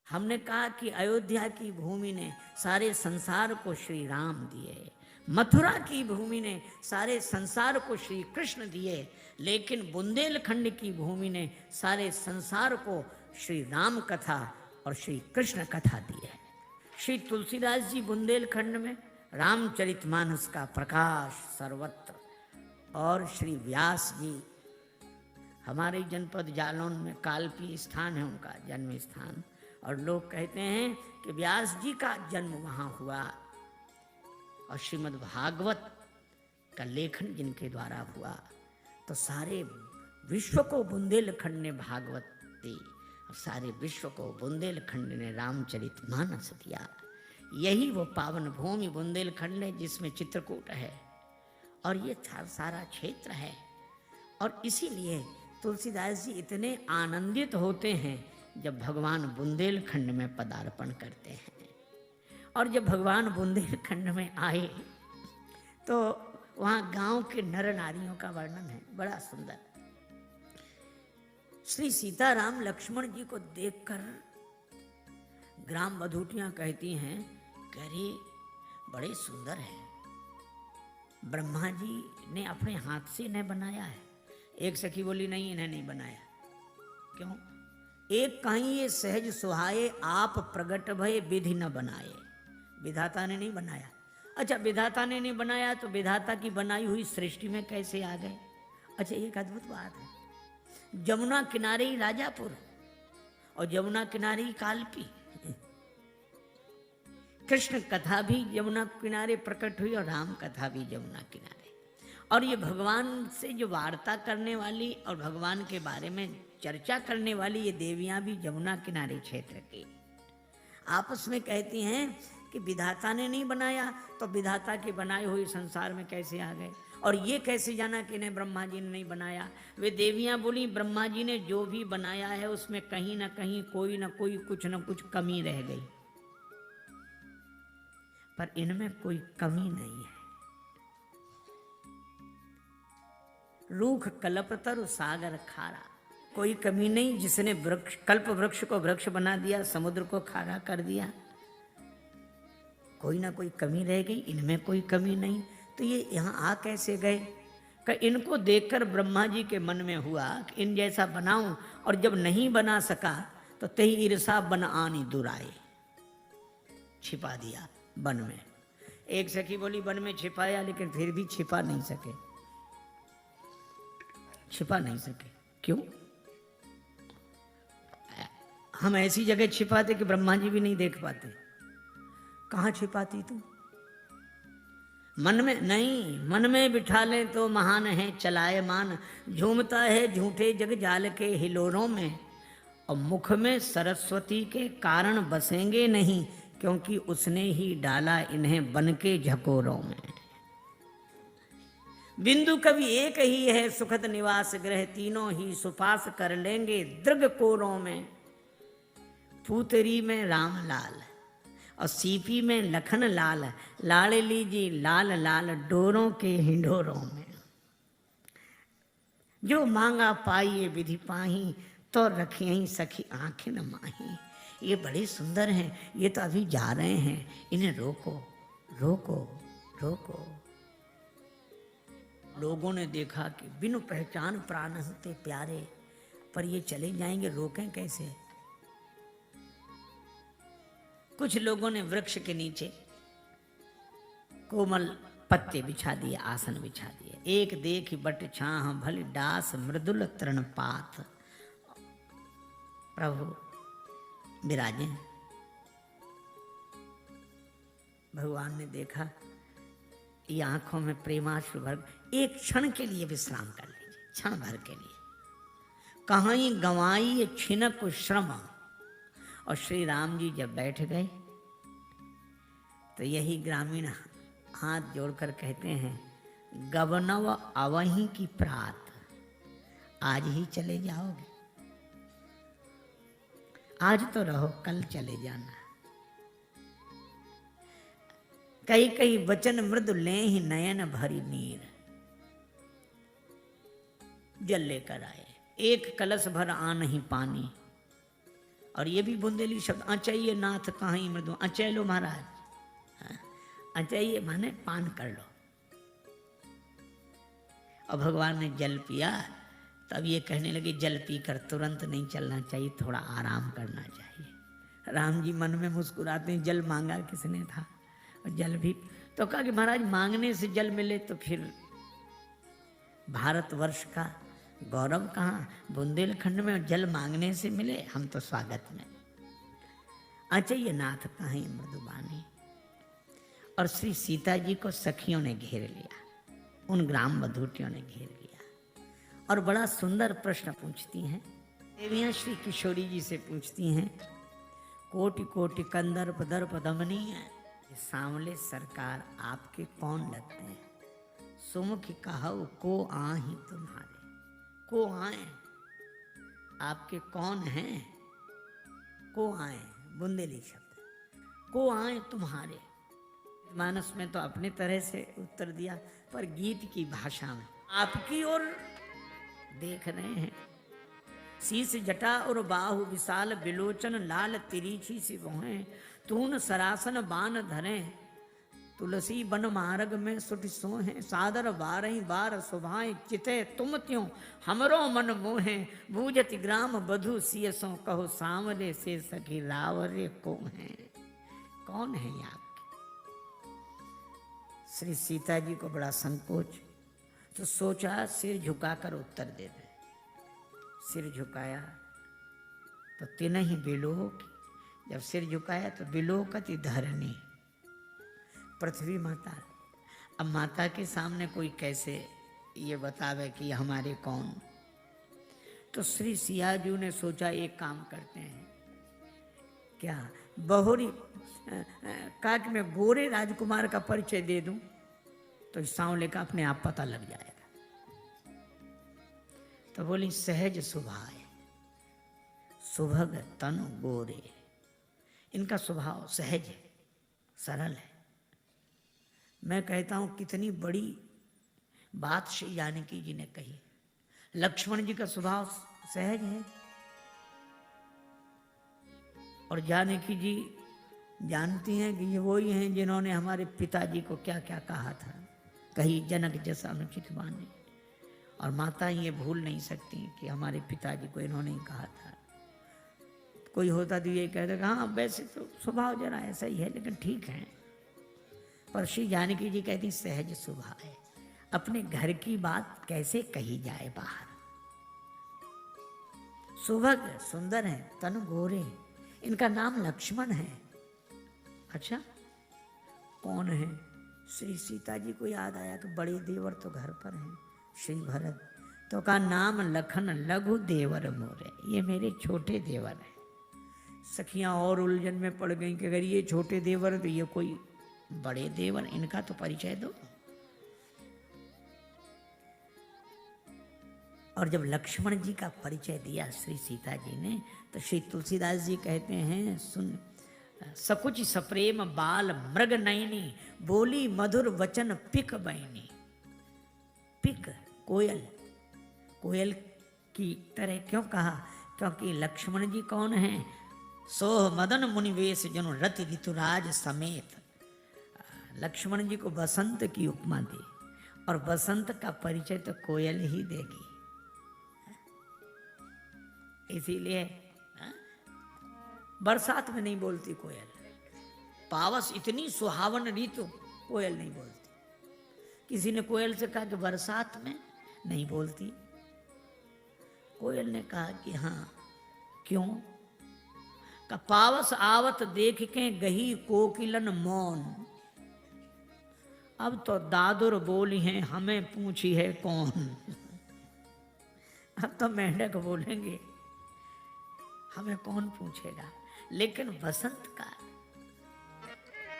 हमने कहा कि अयोध्या की भूमि ने सारे संसार को श्री राम दिए, मथुरा की भूमि ने सारे संसार को श्री कृष्ण दिए, लेकिन बुंदेलखंड की भूमि ने सारे संसार को श्री राम कथा और श्री कृष्ण कथा दी है। श्री तुलसीदास जी बुंदेलखंड में रामचरितमानस का प्रकाश सर्वत्र, और श्री व्यास जी हमारे जनपद जालौन में कालपी स्थान है उनका जन्म स्थान, और लोग कहते हैं कि व्यास जी का जन्म वहाँ हुआ, और श्रीमद् भागवत का लेखन जिनके द्वारा हुआ, तो सारे विश्व को बुंदेलखंड ने भागवत दी और सारे विश्व को बुंदेलखंड ने रामचरितमानस दिया। यही वो पावन भूमि बुंदेलखंड है जिसमें चित्रकूट है और ये सारा क्षेत्र है। और इसीलिए तुलसीदास जी इतने आनंदित होते हैं जब भगवान बुंदेलखंड में पदार्पण करते हैं। और जब भगवान बुंदेलखंड में आए तो वहाँ गांव के नर नारियों का वर्णन है बड़ा सुंदर। श्री सीताराम लक्ष्मण जी को देखकर ग्राम बधूटियां कहती हैं कि अरे बड़े सुंदर है, ब्रह्मा जी ने अपने हाथ से इन्हें बनाया है। एक सखी बोली नहीं, इन्हें नहीं बनाया। क्यों? एक कहीं ये सहज सुहाए आप प्रगट भय विधि न बनाए। विधाता ने नहीं बनाया। अच्छा, विधाता ने नहीं बनाया तो विधाता की बनाई हुई सृष्टि में कैसे आ गए? अच्छा, एक अद्भुत बात है। जमुना किनारे ही राजापुर और जमुना किनारे ही कालपी। कृष्ण कथा भी जमुना किनारे प्रकट हुई और राम कथा भी जमुना किनारे। और ये भगवान से जो वार्ता करने वाली और भगवान के बारे में चर्चा करने वाली ये देवियां भी जमुना किनारे क्षेत्र की आपस में कहती हैं कि विधाता ने नहीं बनाया तो विधाता के बनाए हुए संसार में कैसे आ गए, और ये कैसे जाना कि इन्हें ब्रह्मा जी ने नहीं बनाया। वे देवियां बोली ब्रह्मा जी ने जो भी बनाया है उसमें कहीं ना कहीं कोई ना कोई कुछ ना कुछ कमी रह गई, पर इनमें कोई कमी नहीं है। रूख कल्पतरु सागर खारा, कोई कमी नहीं। जिसने वृक्ष कल्प वृक्ष को वृक्ष बना दिया, समुद्र को खारा कर दिया, कोई ना कोई कमी रह गई, इनमें कोई कमी नहीं। तो ये यहाँ आ कैसे गए? कि इनको देखकर ब्रह्मा जी के मन में हुआ कि इन जैसा बनाऊं, और जब नहीं बना सका तो तही ईर्षा बन आनी दुराए, छिपा दिया वन में। एक सखी बोली वन में छिपाया लेकिन फिर भी छिपा नहीं सके, छिपा नहीं सके। क्यों? हम ऐसी जगह छिपाते कि ब्रह्मा जी भी नहीं देख पाते। कहाँ छिपाती तू? मन में नहीं, मन में बिठा ले तो महान है चलायमान, झूमता है झूठे जग जाल के हिलोरों में, और मुख में सरस्वती के कारण बसेंगे नहीं, क्योंकि उसने ही डाला इन्हें बन के झकोरों में। बिंदु कवि एक ही है सुखद निवास गृह, तीनों ही सुपास कर लेंगे दृग कोरों में। पूतरी में राम लाल और सीपी में लखन लाल, लाड़ली जी लाल लाल डोरों के हिंडोरों में। जो मांगा पाइए विधि पाही, तो रखिए सखी आंखें न माही। ये बड़े सुंदर हैं, ये तो अभी जा रहे हैं, इन्हें रोको रोको रोको। लोगों ने देखा कि बिनु पहचान प्राण हंसते प्यारे, पर ये चले जाएंगे, रोकें कैसे? कुछ लोगों ने वृक्ष के नीचे कोमल पत्ते बिछा दिए, आसन बिछा दिए। एक देख बट छाह भली डास मृदुल तृणपात, प्रभु विराजे। भगवान ने देखा ये आंखों में प्रेमाश्रु भर, एक क्षण के लिए विश्राम कर लीजिए, क्षण भर के लिए। कहीं गंवाई छिनक श्रम, और श्री राम जी जब बैठ गए तो यही ग्रामीण हाथ जोड़कर कहते हैं गवनव अवहीं की प्रात, आज ही चले जाओगे? आज तो रहो, कल चले जाना। कई कई वचन मृदु ले ही नयन भरी नीर, जल लेकर आए, एक कलश भर आन ही पानी, और ये भी बुंदेली शब्द, अचैये नाथ कहीं मृदु, अचै लो महाराज, अचैये माने पान कर लो। और भगवान ने जल पिया, तब ये कहने लगे जल पीकर तुरंत नहीं चलना चाहिए, थोड़ा आराम करना चाहिए। राम जी मन में मुस्कुराते हैं, जल मांगा किसने था, और जल भी तो कहा कि महाराज मांगने से जल मिले तो फिर भारतवर्ष का गौरव कहाँ, बुंदेलखंड में जल मांगने से मिले, हम तो स्वागत में। अचैये नाथ कहीं मृदुबानी। और श्री सीता जी को सखियों ने घेर लिया, उन ग्राम बधूटियों ने घेर लिया, और बड़ा सुंदर प्रश्न पूछती हैं देवियाँ। श्री किशोरी जी से पूछती हैं, कोटि कोटि कंदर्प दर्प दमनीय, सांवले सरकार आपके कौन लगते हैं, सुमुख कहु को आहि तुम्हारे। को आए, आपके कौन हैं, को आए बुंदेली शब्द, को आए तुम्हारे। मानस में तो अपने तरह से उत्तर दिया, पर गीत की भाषा में आपकी ओर देख रहे हैं। शीस जटा और बाहु विशाल, बिलोचन लाल तिरीछी सी भौहें, तून सरासन बान धरे, तुलसी बन मार्ग में सुट सोहें, सादर बारही बार सुभाएं, चिते तुम त्यों हमरो मन मोहे, बूझति ग्राम बधु सियसों, कहो सांवरे से सखी रावरे को हैं। कौन है ये आपके? श्री सीता जी को बड़ा संकोच, तो सोचा सिर झुकाकर उत्तर दे दे। सिर झुकाया तो तिनहि बिलोक, जब सिर झुकाया तो बिलोकति धरनी, पृथ्वी माता। अब माता के सामने कोई कैसे ये बतावे कि हमारे कौन। तो श्री सियाजू ने सोचा एक काम करते हैं, क्या बहुरी कहा कि मैं गोरे राजकुमार का परिचय दे दूं तो इस सांवले का अपने आप पता लग जाएगा। तो बोली सहज सुभाए, सुभग तनु गोरे, इनका स्वभाव सहज है, सरल है। मैं कहता हूं कितनी बड़ी बात श्री जानकी जी ने कही। लक्ष्मण जी का स्वभाव सहज है, और जानकी जी जानती हैं कि ये वही हैं जिन्होंने हमारे पिताजी को क्या क्या कहा था, कही जनक जैसा अनुचित बाने। और माता ये भूल नहीं सकती कि हमारे पिताजी को इन्होंने ही कहा था। कोई होता तो ये कहता हाँ वैसे तो स्वभाव जरा ऐसा ही है, लेकिन ठीक है। पर श्री जानकी जी कहती सहज स्वभाव है, अपने घर की बात कैसे कही जाए बाहर। सुभग सुंदर है, तनु गोरे, इनका नाम लक्ष्मण है। अच्छा कौन है? श्री सीता जी को याद आया कि बड़े देवर तो घर पर हैं, श्री भरत। तो का नाम लखन लघु देवर मोरे, ये मेरे छोटे देवर हैं। सखियां और उलझन में पड़ गईं कि अगर ये छोटे देवर तो ये कोई बड़े देवर, इनका तो परिचय दो। और जब लक्ष्मण जी का परिचय दिया श्री सीता जी ने, तो श्री तुलसीदास जी कहते हैं सुन, सकुच सप्रेम बाल मृग नयनी, बोली मधुर वचन पिक बैनी। पिक कोयल, कोयल की तरह क्यों कहा? क्योंकि लक्ष्मण जी कौन हैं? सोह मदन मुनिवेश जनु रति ऋतुराज समेत। लक्ष्मण जी को बसंत की उपमा दी, और बसंत का परिचय तो कोयल ही देगी। इसीलिए बरसात में नहीं बोलती कोयल, पावस इतनी सुहावन ऋतु, कोयल नहीं बोलती। किसी ने कोयल से कहा कि बरसात में नहीं बोलती। कोयल ने कहा कि हाँ क्यों? का पावस आवत देख के गही कोकिलन मौन। अब तो दादुर बोली हैं, हमें पूछी है कौन। अब तो मेंढक बोलेंगे, हमें कौन पूछेगा। लेकिन बसंत का,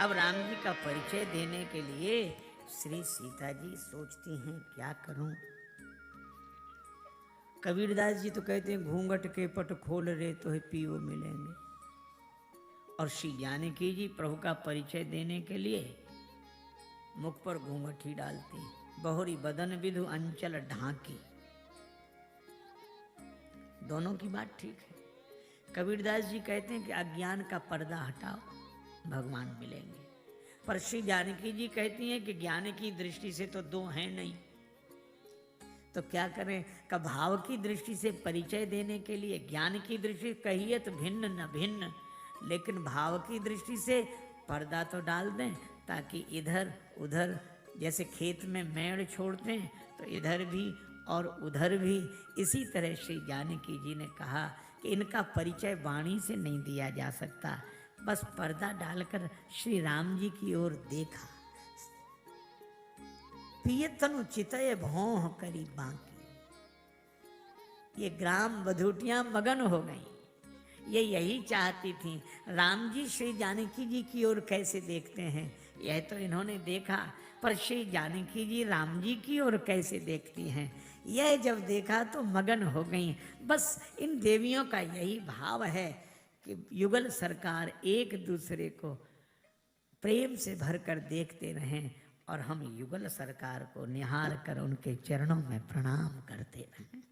अब राम जी का परिचय देने के लिए श्री सीता जी सोचती हैं क्या करूं। कबीरदास जी तो कहते हैं घूंघट के पट खोल रे तो है पीओ मिलेंगे। और श्री जानकी जी प्रभु का परिचय देने के लिए मुख पर घूंघट ही डालती, बहुरी बदन विधु अंचल ढांकी। दोनों की बात ठीक है। कबीरदास जी कहते हैं कि अज्ञान का पर्दा हटाओ, भगवान मिलेंगे। पर श्री जानकी जी कहती हैं कि ज्ञान की दृष्टि से तो दो हैं नहीं, तो क्या करें? का भाव की दृष्टि से परिचय देने के लिए ज्ञान की दृष्टि कहिए तो भिन्न न भिन्न, लेकिन भाव की दृष्टि से पर्दा तो डाल दें, ताकि इधर उधर जैसे खेत में मेड़ छोड़ते हैं तो इधर भी और उधर भी, इसी तरह श्री जानकी जी ने कहा कि इनका परिचय वाणी से नहीं दिया जा सकता, बस पर्दा डालकर श्री राम जी की ओर देखा। पिय तनु चितय भौह करी बांकी, ये ग्राम वधूटियां मगन हो गई। ये यही चाहती थी राम जी श्री जानकी जी की ओर कैसे देखते हैं, यह तो इन्होंने देखा, पर श्री जानकी जी राम जी की ओर कैसे देखती हैं, यह जब देखा तो मगन हो गई। बस इन देवियों का यही भाव है कि युगल सरकार एक दूसरे को प्रेम से भरकर देखते रहें और हम युगल सरकार को निहार कर उनके चरणों में प्रणाम करते रहें।